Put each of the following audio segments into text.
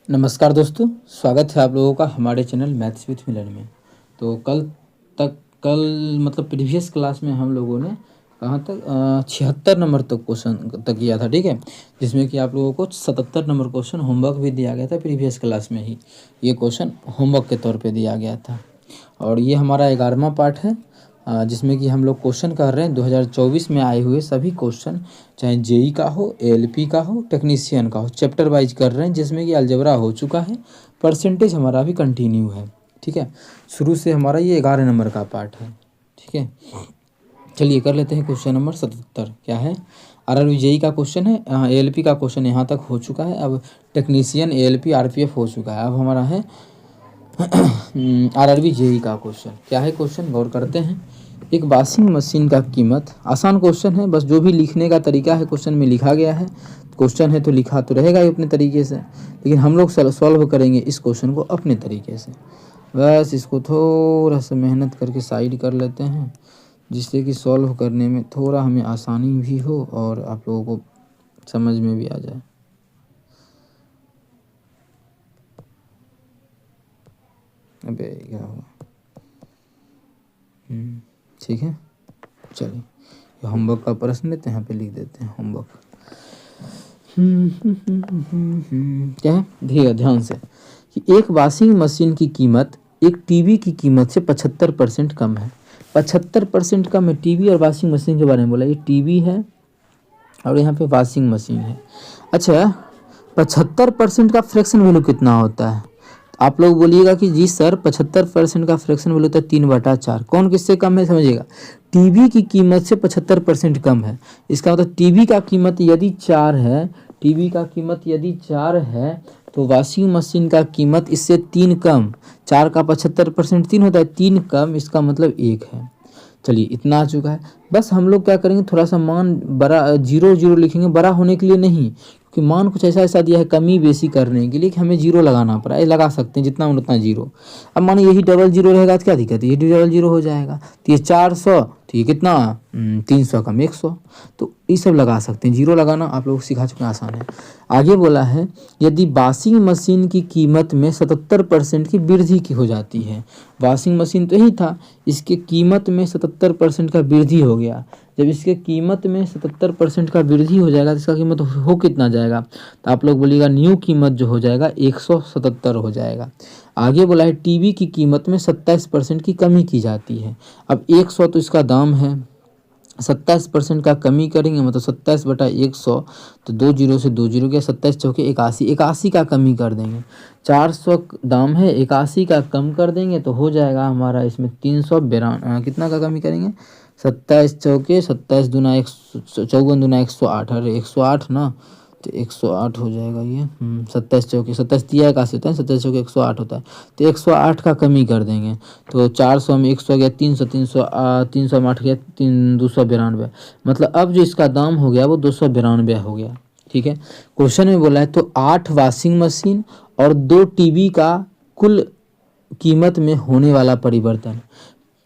नमस्कार दोस्तों, स्वागत है आप लोगों का हमारे चैनल मैथ्स विथ मिलन में। तो कल मतलब प्रीवियस क्लास में हम लोगों ने कहाँ तक 76 नंबर तक क्वेश्चन तक किया था, ठीक है। जिसमें कि आप लोगों को 77 नंबर क्वेश्चन होमवर्क भी दिया गया था। प्रीवियस क्लास में ही ये क्वेश्चन होमवर्क के तौर पे दिया गया था और ये हमारा 11वां पार्ट है, जिसमें कि हम लोग क्वेश्चन कर रहे हैं 2024 में आए हुए सभी क्वेश्चन, चाहे जेई का हो, एएलपी का हो, टेक्नीशियन का हो, चैप्टर वाइज कर रहे हैं। जिसमें कि अलजेब्रा हो चुका है, परसेंटेज हमारा भी कंटिन्यू है, ठीक है। शुरू से हमारा ये 11 नंबर का पार्ट है, ठीक है। चलिए कर लेते हैं क्वेश्चन नंबर 77। क्या है? आरआरबी जेई का क्वेश्चन है, एएलपी का क्वेश्चन यहाँ तक हो चुका है। अब टेक्नीशियन, एएलपी, आरपीएफ हो चुका है। अब हमारा है आरआरबी जेई का क्वेश्चन। क्या है क्वेश्चन, गौर करते हैं। एक वॉशिंग मशीन का कीमत, आसान क्वेश्चन है, बस जो भी लिखने का तरीका है क्वेश्चन में लिखा गया है। क्वेश्चन है तो लिखा तो रहेगा ही अपने तरीके से, लेकिन हम लोग सॉल्व करेंगे इस क्वेश्चन को अपने तरीके से। बस इसको थोड़ा सा मेहनत करके साइड कर लेते हैं, जिससे कि सॉल्व करने में थोड़ा हमें आसानी भी हो और आप लोगों को समझ में भी आ जाए। अबे क्या हुआ? ठीक है, चलिए ये होमवर्क का प्रश्न लेते हैं, यहाँ पे लिख देते हैं होमवर्क। क्या है, देखिएगा ध्यान से कि एक वॉशिंग मशीन की कीमत एक टीवी की कीमत से 75% कम है। 75% कम है। टीवी और वॉशिंग मशीन के बारे में बोला। ये टीवी है और यहाँ पे वॉशिंग मशीन है। अच्छा, 75% का फ्रैक्शन वैल्यू कितना होता है? आप लोग बोलिएगा कि जी सर 75% का फ्रैक्शन वैल्यू होता है 3/4। कौन किससे कम है समझिएगा। टीवी की कीमत से 75% कम है। इसका मतलब टीवी का कीमत यदि 4 है, टीवी का कीमत यदि 4 है तो वॉशिंग मशीन का कीमत इससे 3 कम। 4 का 75% 3 होता है, 3 कम, इसका मतलब 1 है। चलिए इतना आ चुका है। बस हम लोग क्या करेंगे, थोड़ा सा मान बड़ा 0 लिखेंगे, बड़ा होने के लिए नहीं, कि मान कुछ ऐसा ऐसा दिया है कमी बेसी करने के लिए कि हमें 0 लगाना पड़ा है। लगा सकते हैं जितना मन उतना 0। अब मानो यही डबल 0 रहेगा तो क्या दिक्कत है, ये डबल 0 हो जाएगा। तो ये 400, तो ये कितना 300 कम 100। तो ये सब लगा सकते हैं, 0 लगाना आप लोग सिखा चुके हैं, आसान है। आगे बोला है यदि वॉशिंग मशीन की कीमत में 77% की वृद्धि की हो जाती है। वॉशिंग मशीन तो यही था, इसके कीमत में 77% का वृद्धि हो गया। जब इसके कीमत में 77% का वृद्धि हो जाएगा तो इसका कीमत हो कितना जाएगा? तो आप लोग बोलिएगा न्यू कीमत जो हो जाएगा 177 हो जाएगा। आगे बोला है टीवी की कीमत में 27% की कमी की जाती है। अब 100 तो इसका दाम है, 27% का कमी करेंगे मतलब 27/100, तो 2 जीरो से 2 जीरो गया, 27 चौके 81, 81 का कमी कर देंगे। 400 दाम है, 81 का कम कर देंगे तो हो जाएगा हमारा इसमें 392। कितना का कमी करेंगे? 27 चौके 27 दूना 54 दूना 108। अरे 108 ना, तो 108 हो जाएगा ये। 27 चौके 27 दिया 81 होता है, 27 चौके 108 होता है, तो 108 का कमी कर देंगे। तो 400 में 100 गया 300, 300 में 8 गया 292। मतलब अब जो इसका दाम हो गया वो 292 हो गया, ठीक है। क्वेश्चन में बोला है तो 8 वॉशिंग मशीन और 2 टीवी का कुल कीमत में होने वाला परिवर्तन,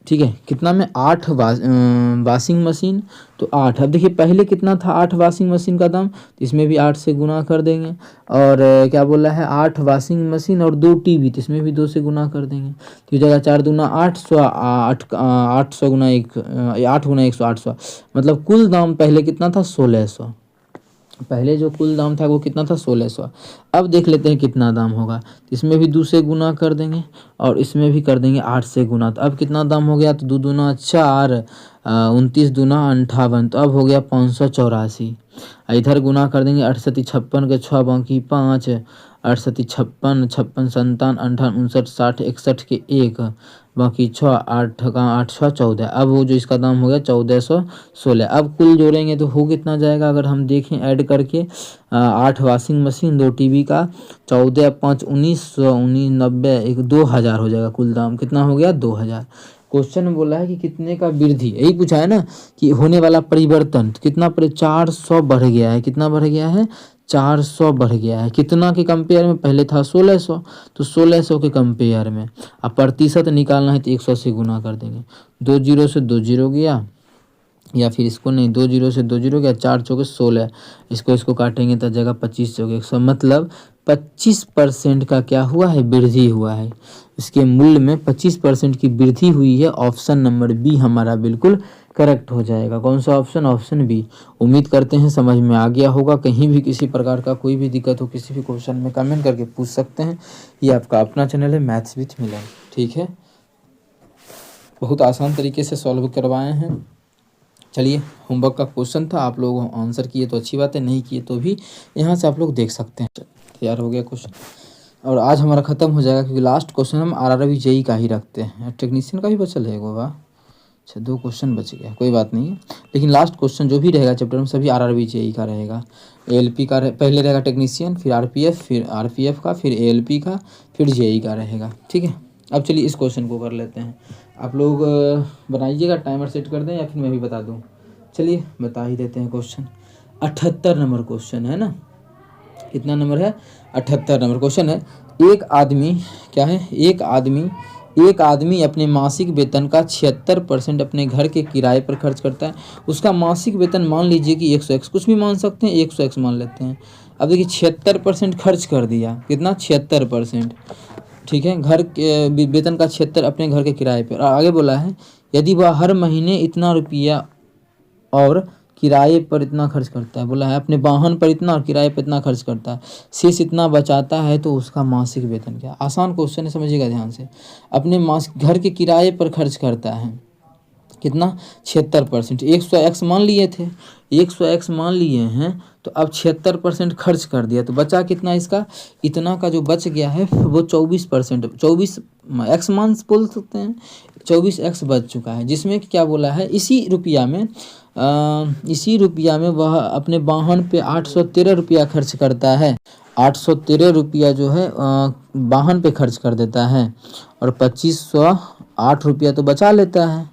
ठीक है। कितना में? 8 वॉशिंग मशीन तो 8। अब देखिए पहले कितना था 8 वॉशिंग मशीन का दाम, तो इसमें भी 8 से गुना कर देंगे। और क्या बोला है 8 वॉशिंग मशीन और 2 टीवी, तो इसमें भी 2 से गुना कर देंगे। तो ये जगह 4 दूना 800, 800 गुना 1, 8 गुना 100, 800। मतलब कुल दाम पहले कितना था 1600। पहले जो कुल दाम था वो कितना था 1600। अब देख लेते हैं कितना दाम होगा। इसमें भी 2 से गुना कर देंगे और इसमें भी कर देंगे 8 से गुना। तो अब कितना दाम हो गया? तो 2 दूना 4, 29 दूना 58, तो अब हो गया 584। इधर गुना कर देंगे 68 56 के 6 बाकी 5, 68 56 56 57 58 59 60 61 के 1 बाकी 6, 8 का 8 6 14। अब वो जो इसका दाम हो गया 1416। अब कुल जोड़ेंगे तो हो कितना जाएगा अगर हम देखें ऐड करके? 8 वॉशिंग मशीन 2 टीवी का 14 5 1900 19 90 एक 2000 हो जाएगा। कुल दाम कितना हो गया? 2000। क्वेश्चन में बोला है कि कितने का वृद्धि, यही पूछा है ना कि होने वाला परिवर्तन। तो कितना 400 बढ़ गया है। कितना बढ़ गया है? 400 बढ़ गया है। कितना के कंपेयर में? पहले था 1600, तो 1600 के कंपेयर में। अब प्रतिशत निकालना है तो 100 से गुना कर देंगे। 2 जीरो से 2 जीरो गया या फिर इसको नहीं, 2 जीरो से 2 जीरो गया, 4 चौके 16, इसको काटेंगे तो जगह 25 चौके 100, मतलब 25% का क्या हुआ है, वृद्धि हुआ है। इसके मूल्य में 25% की वृद्धि हुई है। ऑप्शन नंबर बी हमारा बिल्कुल करेक्ट हो जाएगा। कौन सा ऑप्शन, ऑप्शन बी। उम्मीद करते हैं समझ में आ गया होगा। कहीं भी किसी प्रकार का कोई भी दिक्कत हो किसी भी क्वेश्चन में कमेंट करके पूछ सकते हैं। ये आपका अपना चैनल है मैथ्स विथ मिलन, ठीक है। बहुत आसान तरीके से सॉल्व करवाए हैं। चलिए, होमवर्क का क्वेश्चन था, आप लोग आंसर किए तो अच्छी बात है, नहीं किए तो भी यहाँ से आप लोग देख सकते हैं। तैयार हो गया क्वेश्चन, और आज हमारा ख़त्म हो जाएगा क्योंकि लास्ट क्वेश्चन हम आरआरबी जेई का ही रखते हैं। टेक्नीशियन का भी बचल है वाह। अच्छा, 2 क्वेश्चन बच गया, कोई बात नहीं है। लेकिन लास्ट क्वेश्चन जो भी रहेगा चैप्टर में सभी आरआरबी जेई का रहेगा। एएलपी का पहले रहेगा टेक्नीशियन, फिर आरपीएफ, फिर आरपीएफ का, फिर एएलपी का, फिर जेई का रहेगा, ठीक है। अब चलिए इस क्वेश्चन को कर लेते हैं। आप लोग बनाइएगा, टाइमर सेट कर दें या फिर मैं भी बता दूं। चलिए बता ही देते हैं क्वेश्चन। 78 नंबर क्वेश्चन है ना। कितना नंबर है, 78 नंबर क्वेश्चन है। एक आदमी, क्या है, एक आदमी अपने मासिक वेतन का 76% अपने घर के किराए पर खर्च करता है। उसका मासिक वेतन मान लीजिए कि 100x, कुछ भी मान सकते हैं, 100x मान लेते हैं। अब देखिए 76% खर्च कर दिया, कितना, 76%, ठीक है। घर के वेतन का 76 अपने घर के किराए पर। आगे बोला है यदि वह हर महीने इतना रुपया और किराए पर इतना खर्च करता है, बोला है अपने वाहन पर इतना और किराए पर इतना खर्च करता है, शेष इतना बचाता है, तो उसका मासिक वेतन क्या। आसान क्वेश्चन है, समझिएगा ध्यान से। अपने घर के किराए पर खर्च करता है कितना, 76%। 100x मान लिए थे, 100x मान लिए हैं, तो अब 76% खर्च कर दिया, तो बचा कितना इसका, इतना का जो बच गया है वो 24%, 24x मान बोल सकते हैं, 24x बच चुका है। जिसमें क्या बोला है, इसी रुपया में वह अपने वाहन पे 813 रुपया खर्च करता है। 813 रुपया जो है वाहन पे खर्च कर देता है, और 2508 रुपया तो बचा लेता है।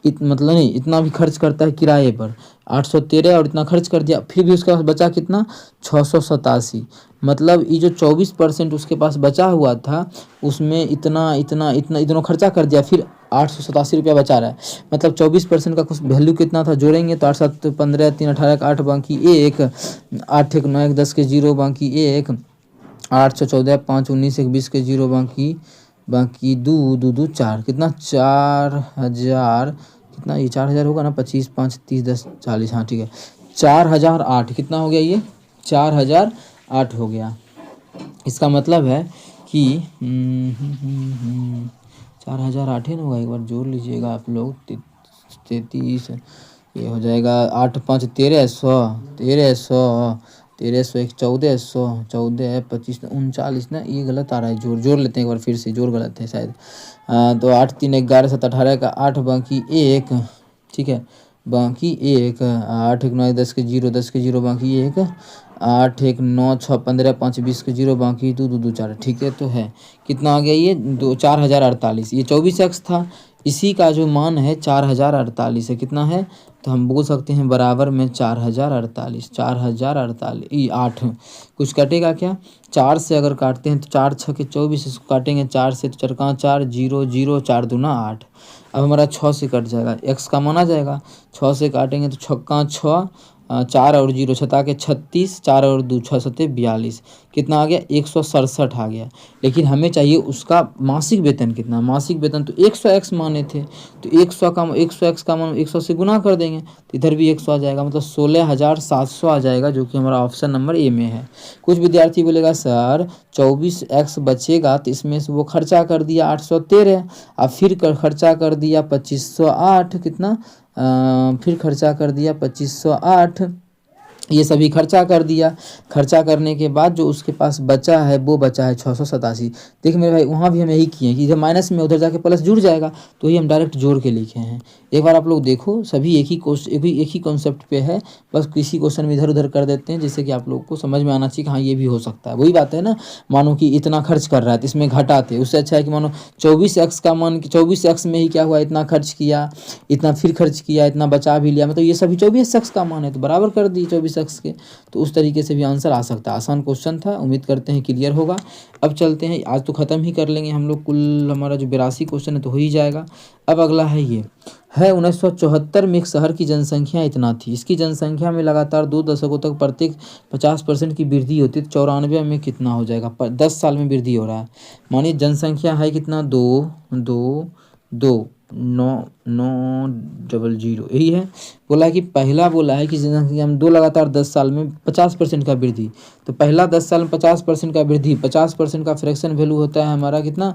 मतलब नहीं, इतना भी खर्च करता है किराए पर, 813 और इतना खर्च कर दिया, फिर भी उसके पास बचा कितना, 687। मतलब ये जो 24% उसके पास बचा हुआ था उसमें इतना खर्चा कर दिया, फिर 887 रुपया बचा रहा है। मतलब 24% का कुछ वैल्यू कितना था, जोड़ेंगे तो 8 7 15 3 18 का 8 बाकी 1, 8 1 9 1 10 के 0 बाकी 1, 8 6 14 5 19 1 20 के 0 बाकी 2 2 2 4, कितना, 4000, कितना ये 4000 होगा ना, 25 5 30 10 40, हाँ ठीक है, 4008, कितना हो गया ये, 4008 हो गया। इसका मतलब है कि 4008 ही ना होगा, एक बार जोड़ लीजिएगा आप लोग, 33, ये हो जाएगा 8 5 1300, 1300 1 1400, 14 25 39 ना, ये गलत आ रहा है, जोड़ लेते हैं एक बार फिर से, जोड़ गलत है शायद। तो 8 3 11 7 18 का 8 बाकी 1, ठीक है, बाकी 1, 8 1 9 10 के 0 10 के 0 बाकी 1, 8 1 9 6 15 5 20 के 0 बाकी 2 2 2 4, ठीक है। तो है कितना आ गया ये, 4048, ये 24x था, इसी का जो मान है 4048 है, कितना है, तो हम बोल सकते हैं बराबर में 4048, 4048, ये 8 कुछ कटेगा क्या, 4 से अगर काटते हैं तो 4 6 के 24, इसको काटेंगे 4 से तो 4 4 0 0 4 दूना 8। अब हमारा 6 से कट जाएगा, x का माना जाएगा, 6 से काटेंगे तो 6 6, 4 और 0 छता के 36, 4 और 2 6 सत्ते 42, कितना आ गया, 167 आ गया। लेकिन हमें चाहिए उसका मासिक वेतन कितना, मासिक वेतन तो 100x माने थे, तो 100x का मान 100 से गुना कर देंगे तो इधर भी 100 आ जाएगा, मतलब 16700 आ जाएगा, जो कि हमारा ऑप्शन नंबर ए में है। कुछ विद्यार्थी बोलेगा सर 24x बचेगा तो इसमें से वो खर्चा कर दिया 813, अब फिर खर्चा कर दिया 2508, कितना, फिर खर्चा कर दिया 2508, ये सभी खर्चा कर दिया। खर्चा करने के बाद जो उसके पास बचा है वो बचा है 687। देखिए मेरे भाई, वहाँ भी हम यही किए हैं कि जब माइनस में उधर जाके प्लस जुड़ जाएगा तो ही हम डायरेक्ट जोड़ के लिखे हैं। एक बार आप लोग देखो, सभी एक ही कॉन्सेप्ट पे है, बस किसी क्वेश्चन में इधर उधर कर देते हैं, जिससे कि आप लोग को समझ में आना चाहिए कि हाँ ये भी हो सकता है। वही बात है ना, मानो कि इतना खर्च कर रहा है तो इसमें घटाते, उससे अच्छा है कि मानो 24x का मान, 24x में ही क्या हुआ, इतना खर्च किया, इतना फिर खर्च किया, इतना बचा भी लिया, मतलब ये सभी 24x का मान है तो बराबर कर दी 24x शख्स के, तो उस तरीके से भी आंसर आ सकता है। आसान क्वेश्चन था, उम्मीद करते हैं क्लियर होगा। अब चलते हैं, आज तो ख़त्म ही कर लेंगे हम लोग, कुल हमारा जो 82 क्वेश्चन है तो हो ही जाएगा। अब अगला है ये है 1974 में एक शहर की जनसंख्या इतना थी, इसकी जनसंख्या में लगातार 2 दशकों तक प्रत्येक 50% की वृद्धि होती है, 94 में कितना हो जाएगा? 10 साल में वृद्धि हो रहा है। मानिए जनसंख्या है कितना, 2 9 9 0 यही है। बोला है कि पहला बोला है कि जनसंख्या में 2 लगातार 10 साल में 50% का वृद्धि, तो पहला 10 साल में 50% का वृद्धि, 50% का फ्रैक्शन वैल्यू होता है हमारा कितना,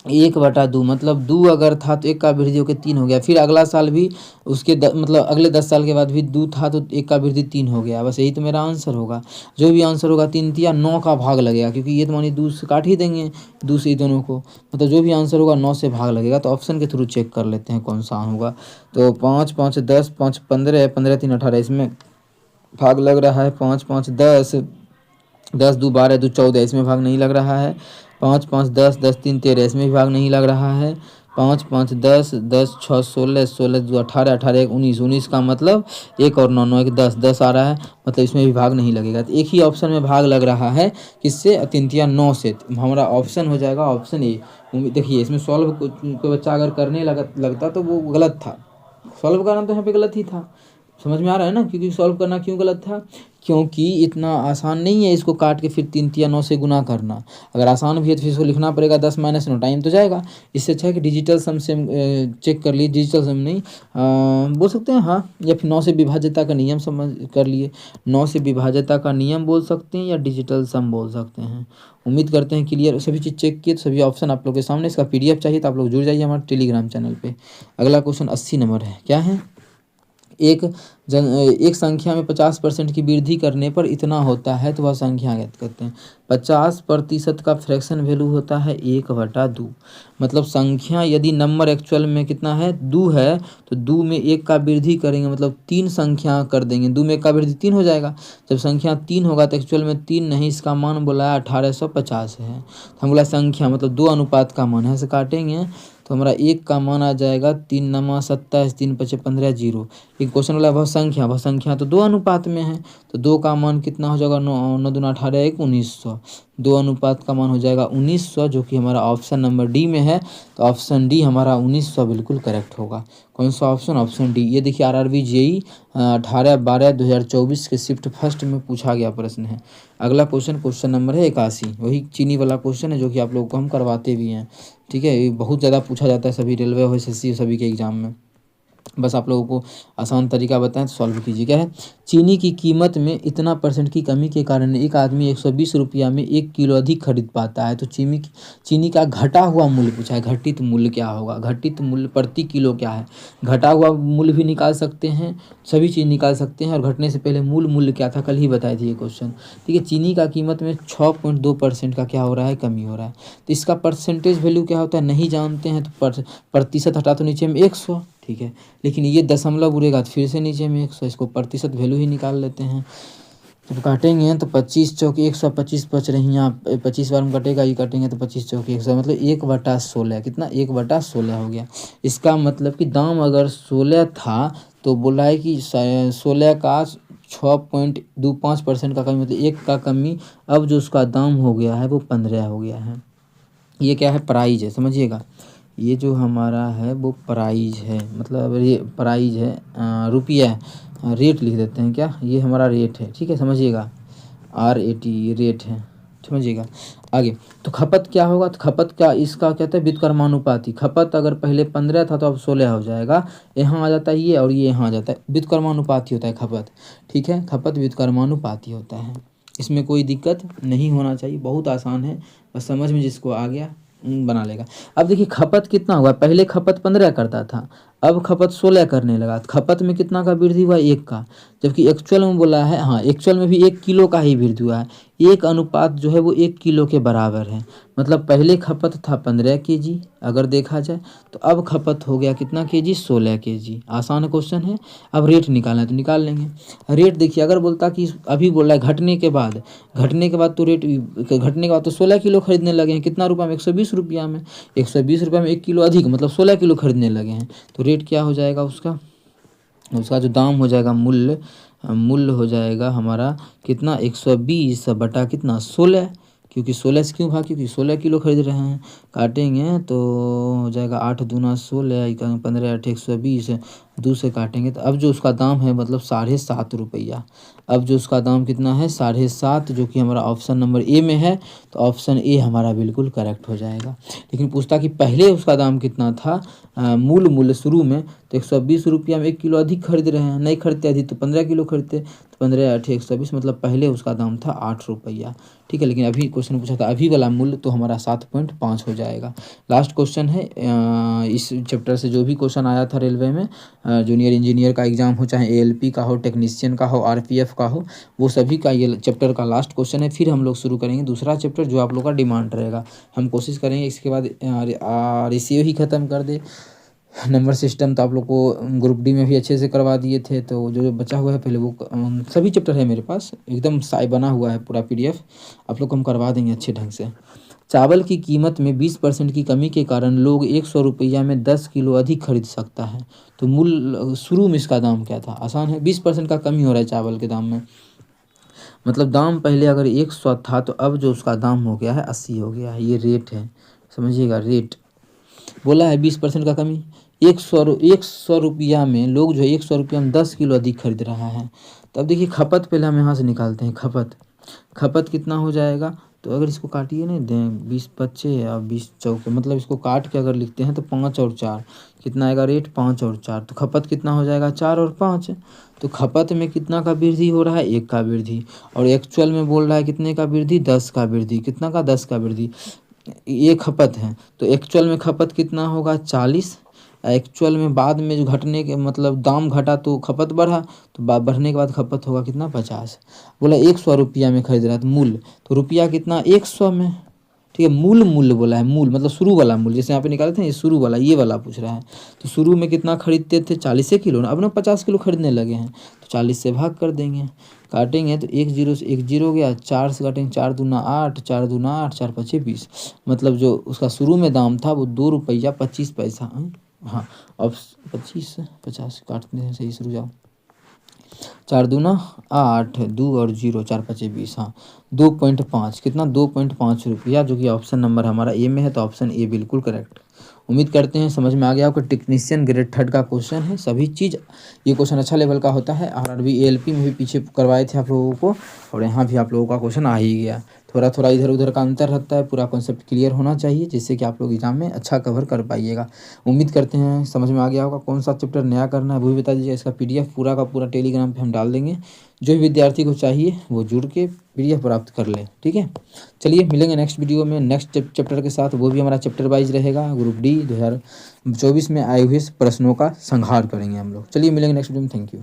1/2, मतलब 2 अगर था तो 1 का वृद्धि होकर 3 हो गया। फिर अगला साल भी उसके मतलब अगले 10 साल के बाद भी 2 था तो 1 का वृद्धि 3 हो गया। बस यही तो मेरा आंसर होगा। जो भी आंसर होगा 3 या 9 का भाग लगेगा, क्योंकि ये तो मानिए 2 से काट ही देंगे, 2 से दोनों को, मतलब जो भी आंसर होगा 9 से भाग लगेगा। तो ऑप्शन के थ्रू चेक कर लेते हैं कौन सा होगा। तो 5 5 10 5 15 15 3 18 इसमें भाग लग रहा है। 5 5 10 10 2 12 2 14 इसमें भाग नहीं लग रहा है। 5 5 10 10 3 13 इसमें भी भाग नहीं लग रहा है। 5 5 10 10 6 16 16 2 18 18 1 19 19 का मतलब 1 और 9 9 1 10 10 आ रहा है, मतलब इसमें भी भाग नहीं लगेगा। तो एक ही ऑप्शन में भाग लग रहा है, किससे? 3 या 9 से। हमारा ऑप्शन हो जाएगा ऑप्शन ए। देखिए इसमें सॉल्व कोई बच्चा अगर करने लगता तो वो गलत था, सॉल्व करना तो यहाँ पे गलत ही था। समझ में आ रहा है ना, क्योंकि सॉल्व करना क्यों गलत था, क्योंकि इतना आसान नहीं है इसको काट के फिर 3 या 9 से गुना करना। अगर आसान भी है तो फिर इसको लिखना पड़ेगा 10 - 9, टाइम तो जाएगा। इससे अच्छा है कि डिजिटल सम से चेक कर लिए, डिजिटल सम नहीं बोल सकते हैं, हाँ, या फिर 9 से विभाज्यता का नियम समझ कर लिए, 9 से विभाज्यता का नियम बोल सकते हैं या डिजिटल सम बोल सकते हैं। उम्मीद करते हैं क्लियर, सभी चीज़ चेक किए तो सभी ऑप्शन आप लोग के सामने। इसका PDF चाहिए तो आप लोग जुड़ जाइए हमारे टेलीग्राम चैनल पे। अगला क्वेश्चन 80 नंबर है, क्या है? एक संख्या में 50% की वृद्धि करने पर इतना होता है, तो वह संख्या ज्ञात करते हैं। 50% का फ्रैक्शन वैल्यू होता है 1/2, मतलब संख्या यदि नंबर एक्चुअल में कितना है, 2 है, तो 2 में 1 का वृद्धि करेंगे, मतलब 3 संख्या कर देंगे, 2 में 1 का वृद्धि 3 हो जाएगा। जब संख्या 3 होगा तो एक्चुअल में 3 नहीं, इसका मान बोला है 1850 है। तो हम बोला संख्या मतलब 2 अनुपात का मान है, ऐसे काटेंगे तो हमारा 1 का मान आ जाएगा 3 - 9 = 27, 3 × 5 = 15 0। एक क्वेश्चन वाला वह संख्या तो 2 अनुपात में है, तो 2 का मान कितना हो जाएगा, 9 9 दूना 18 1 1900, 2 अनुपात का मान हो जाएगा 1900, जो कि हमारा ऑप्शन नंबर डी में है। तो ऑप्शन डी हमारा 1900 बिल्कुल करेक्ट होगा। कौन सा ऑप्शन? Option D. ये देखिए RRB JEE 18/12/2024 के शिफ्ट फर्स्ट में पूछा गया प्रश्न है। अगला क्वेश्चन नंबर है 81, वही चीनी वाला क्वेश्चन है जो कि आप लोगों को हम करवाते भी हैं। ठीक है, ये बहुत ज़्यादा पूछा जाता है सभी रेलवे और SSC सभी के एग्जाम में। बस आप लोगों को आसान तरीका बताएं तो सॉल्व कीजिए। क्या है? चीनी की कीमत में इतना % की कमी के कारण एक आदमी 120 रुपया में 1 किलो अधिक खरीद पाता है। तो चीनी का घटा हुआ मूल्य पूछा है, घटित मूल्य क्या होगा? घटित मूल्य प्रति किलो क्या है? घटा हुआ मूल्य भी निकाल सकते हैं, सभी चीज़ निकाल सकते हैं, और घटने से पहले मूल मूल्य क्या था, कल ही बताए थे ये क्वेश्चन। ठीक है, चीनी का कीमत में 6.2% का क्या हो रहा है, कमी हो रहा है। तो इसका परसेंटेज वैल्यू क्या होता है, नहीं जानते हैं, तो प्रतिशत हटा तो नीचे में 100, ठीक है, लेकिन ये दशमलव उड़ेगा तो फिर से नीचे में 100, इसको प्रतिशत वैल्यू ही निकाल लेते हैं। जब काटेंगे तो 25 चौक 125 बच रही हैं, आप 25 बार में कटेगा, ये काटेंगे तो 25 चौक 100, मतलब 1/16, कितना? 1/16 हो गया। इसका मतलब कि दाम अगर 16 था तो बोला है कि 16 का 6.25% का कमी, मतलब 1 का कमी, अब जो उसका दाम हो गया है वो 15 हो गया है। ये क्या है? प्राइज है, समझिएगा। ये जो हमारा है वो प्राइज है, मतलब ये प्राइज है, रुपया, रेट लिख देते हैं क्या, ये हमारा रेट है, ठीक है, समझिएगा, RAT ये रेट है, समझिएगा। आगे तो खपत क्या होगा, तो खपत क्या, इसका कहते हैं व्युत्क्रमानुपाती। खपत अगर पहले 15 था तो अब 16 हो जाएगा, यहाँ आ जाता है ये और ये यहाँ आ जाता है, व्युत्क्रमानुपाती होता है खपत। ठीक है, खपत व्युत्क्रमानुपाती होता है, इसमें कोई दिक्कत नहीं होना चाहिए, बहुत आसान है, बस समझ में जिसको आ गया बना लेगा। अब देखिए खपत कितना हुआ, पहले खपत 15 करता था, अब खपत 16 करने लगा। तो खपत में कितना का वृद्धि हुआ, 1 का, जबकि एक्चुअल में बोला है, हाँ एक्चुअल में भी 1 किलो का ही वृद्धि हुआ है। 1 अनुपात जो है वो 1 किलो के बराबर है, मतलब पहले खपत था 15 kg अगर देखा जाए, तो अब खपत हो गया कितना kg, 16 kg। आसान क्वेश्चन है। अब रेट निकालना है तो निकाल लेंगे। रेट देखिए, अगर बोलता कि अभी बोल रहा है घटने के बाद तो रेट घटने के बाद तो 16 किलो खरीदने लगे हैं, कितना रुपये में, 120 रुपया में, 120 रुपये में 1 किलो अधिक, मतलब 16 किलो खरीदने लगे हैं। तो रेट क्या हो जाएगा उसका जो दाम हो जाएगा, मूल्य मूल्य हो जाएगा हमारा कितना 120 बटा कितना 16, क्योंकि 16 से क्यों भाग, क्योंकि 16 किलो खरीद रहे हैं। काटेंगे तो हो जाएगा 8 दूना 16, 15 8 120, 2 से काटेंगे तो अब जो उसका दाम है मतलब 7.5 रुपया। अब जो उसका दाम कितना है 7.5, जो कि हमारा ऑप्शन नंबर ए में है, तो ऑप्शन ए हमारा बिल्कुल करेक्ट हो जाएगा। लेकिन पूछता कि पहले उसका दाम कितना था, मूल्य शुरू में, तो 120 रुपया में 1 किलो अधिक खरीद रहे हैं, नहीं खरीदते अधिक तो 15 किलो खरीदते, तो 15 8 120, मतलब पहले उसका दाम था 8 रुपया। ठीक है, लेकिन अभी क्वेश्चन पूछा था अभी वाला मूल्य, तो हमारा 7.5 हो जाएगा। लास्ट क्वेश्चन है इस चैप्टर से जो भी क्वेश्चन आया था रेलवे में, जूनियर इंजीनियर का एग्जाम हो, चाहे एएलपी का हो, टेक्नीशियन का हो, आरपीएफ का हो, वो सभी का ये चैप्टर का लास्ट क्वेश्चन है। फिर हम लोग शुरू करेंगे दूसरा चैप्टर जो आप लोग का डिमांड रहेगा। हम कोशिश करेंगे इसके बाद रेशियो ही ख़त्म कर दे। नंबर सिस्टम तो आप लोग को ग्रुप डी में भी अच्छे से करवा दिए थे, तो जो जो बचा हुआ है पहले वो सभी चैप्टर है मेरे पास, एकदम साई बना हुआ है पूरा पीडीएफ, आप लोग को हम करवा देंगे अच्छे ढंग से। चावल की कीमत में 20% की कमी के कारण लोग 100 रुपया में 10 किलो अधिक खरीद सकता है, तो मूल शुरू में इसका दाम क्या था? आसान है, 20% का कमी हो रहा है चावल के दाम में, मतलब दाम पहले अगर 100 था तो अब जो उसका दाम हो गया है 80 हो गया है, ये रेट है, समझिएगा रेट। बोला है 20% का कमी, 100 रुपया में लोग जो है 100 रुपया में 10 किलो अधिक खरीद रहा है। तो अब देखिए खपत पहले हम यहाँ से निकालते हैं, खपत कितना हो जाएगा, तो अगर इसको काटिए ना दें 20 पच्चे या 20 चौके, मतलब इसको काट के अगर लिखते हैं तो 5 और 4 कितना आएगा रेट, 5 और 4, तो खपत कितना हो जाएगा 4 और 5। तो खपत में कितना का वृद्धि हो रहा है, 1 का वृद्धि, और एक्चुअल में बोल रहा है कितने का वृद्धि, 10 का वृद्धि, कितना का 10 का वृद्धि। ये खपत है, तो एक्चुअल में खपत कितना होगा 40, एक्चुअल में बाद में जो घटने के मतलब दाम घटा तो खपत बढ़ा, तो बढ़ने के बाद खपत होगा कितना 50। बोला 100 रुपया में खरीद रहा है, तो मूल्य तो रुपया कितना 100 में, ठीक है। मूल्य बोला है, मूल मतलब शुरू वाला मूल्य, जैसे यहाँ पे निकाले थे ये शुरू वाला, ये वाला पूछ रहा है। तो शुरू में कितना खरीदते थे 40 किलो ना, अब ना 50 किलो खरीदने लगे हैं, तो 40 से भाग कर देंगे, काटेंगे तो 1 0 से 1 0 गया, 4 से काटेंगे 4 दूना 8, 4 दूना 8, 4 पचे 20, मतलब जो उसका शुरू में दाम था वो 2 रुपया 25 पैसा। हाँ, अब 25 50 काटते हैं, सही से रुक जाओ, 4 दूना 8, 2 और 0, 4 पचे 20, हाँ 2.5, कितना 2.5 रुपया, जो कि ऑप्शन नंबर हमारा ए में है, तो ऑप्शन ए बिल्कुल करेक्ट। उम्मीद करते हैं समझ में आ गया आपको, टेक्नीशियन ग्रेड 3 का क्वेश्चन है, सभी चीज़ ये क्वेश्चन अच्छा लेवल का होता है। आरआरबी एएलपी में भी पीछे करवाए थे आप लोगों को, और यहाँ भी आप लोगों का क्वेश्चन आ ही गया। थोड़ा थोड़ा इधर उधर का अंतर रहता है, पूरा कॉन्सेप्ट क्लियर होना चाहिए, जिससे कि आप लोग एग्जाम में अच्छा कवर कर पाइएगा। उम्मीद करते हैं समझ में आ गया होगा। कौन सा चैप्टर नया करना है वो भी बता दीजिए, इसका पीडीएफ पूरा का पूरा टेलीग्राम पे हम डाल देंगे, जो भी विद्यार्थी को चाहिए वो जुड़ के पीडीएफ प्राप्त कर ले, ठीक है। चलिए मिलेंगे नेक्स्ट वीडियो में नेक्स्ट चैप्टर के साथ, वो भी हमारा चैप्टर वाइज रहेगा, ग्रुप डी 2024 में आए हुए प्रश्नों का संहार करेंगे हम लोग। चलिए मिलेंगे नेक्स्ट वीडियो में, थैंक यू।